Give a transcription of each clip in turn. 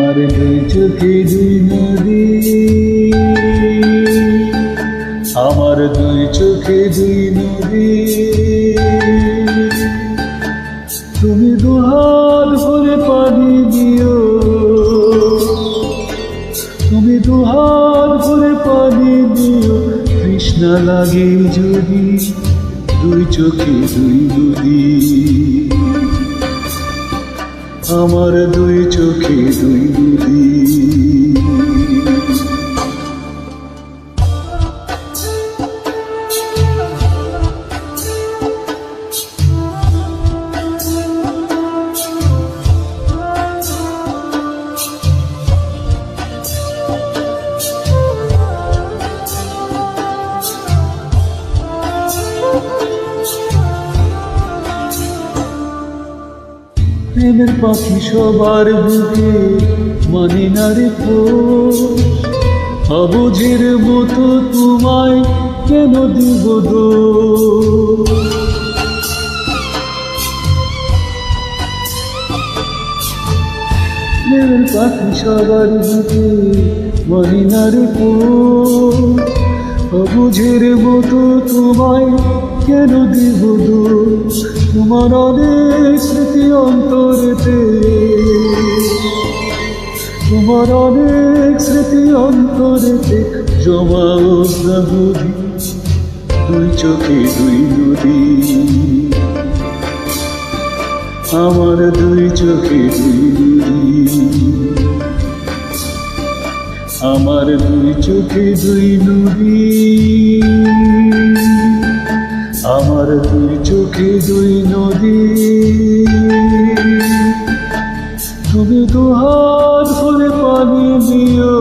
আমার দুই চোখে দুই নদী, আমার দুই চোখে দুই নদী। তুমি দুহাত ভরে পানি দিও, তুমি দুহাত ভরে পানি দিও। তৃষ্ণা লাগে যদি দুই চোখে দুই নদী, আমার দুই চোখে দুই নদী। প্রেমের পাখি সবার বুকে মানে না রে খোঁজ, অবুঝের মতো তোমায় কেন দিব দোষ। প্রেমের পাখি সবার বুকে মানে না রে খোঁজ, অবুঝের মতো তোমায় কেন দিব দোষ। তোমার অনেক স্মৃতি অন্তরেতে, তোমার অনেক স্মৃতি অন্তরেতে জমা অদ্যাবধি দুই চোখে দুই নদী, আমার দুই চোখে দুই নদী, আমার দুই চোখে দুই নদী, আমার দুই চোখে দুই নদী। তুমি দুহাত ভরে পানি দিও,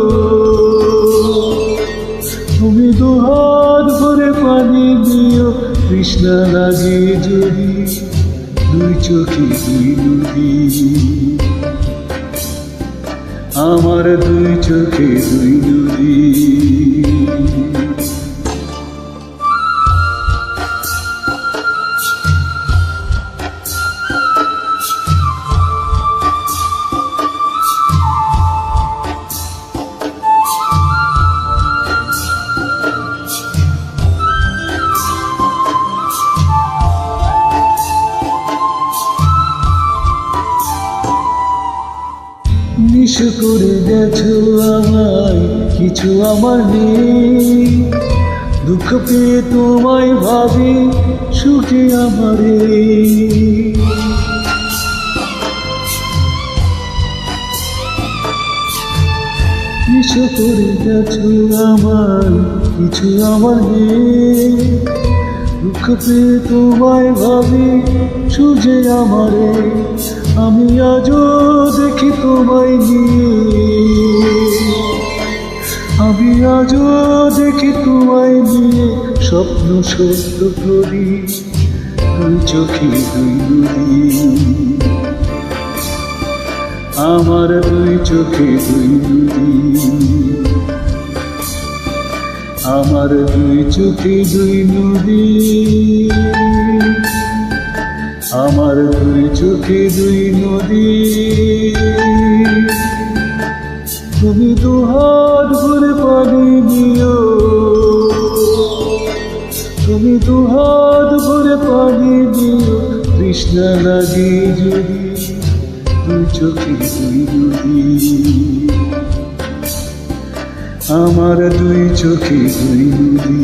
তুমি দুহাত ভরে পানি দিও। তৃষ্ণা লাগে যদি দুই চোখে দুই নদী, আমার দুই চোখে দুই নদী। নিশ করে গেছো আমায়, কিছু আমার নেই। দুঃখ পেয়ে তোমায় ভাবি, সুখে আমারে। নিশ করে গেছো আমায়, কিছু আমার নেই। দুঃখ পেয়ে তোমায় ভাবি, সুখে আমারে। আমি আজও দেখি তোমায় নিয়ে, আমি আজও দেখি তোমায় নিয়ে স্বপ্ন সত্য করি দুই চোখে দুই নদী, আমার দুই চোখে দুই নদী, আমার দুই চোখে দুই নদী, আমার দুই চোখে দুই নদী। তুমি দুহাত ভরে পানি দিও, তুমি দুহাত ভরে পানি দিও। তৃষ্ণা লাগে যদি দুই চোখে দুই নদী, আমার দুই চোখে দুই নদী।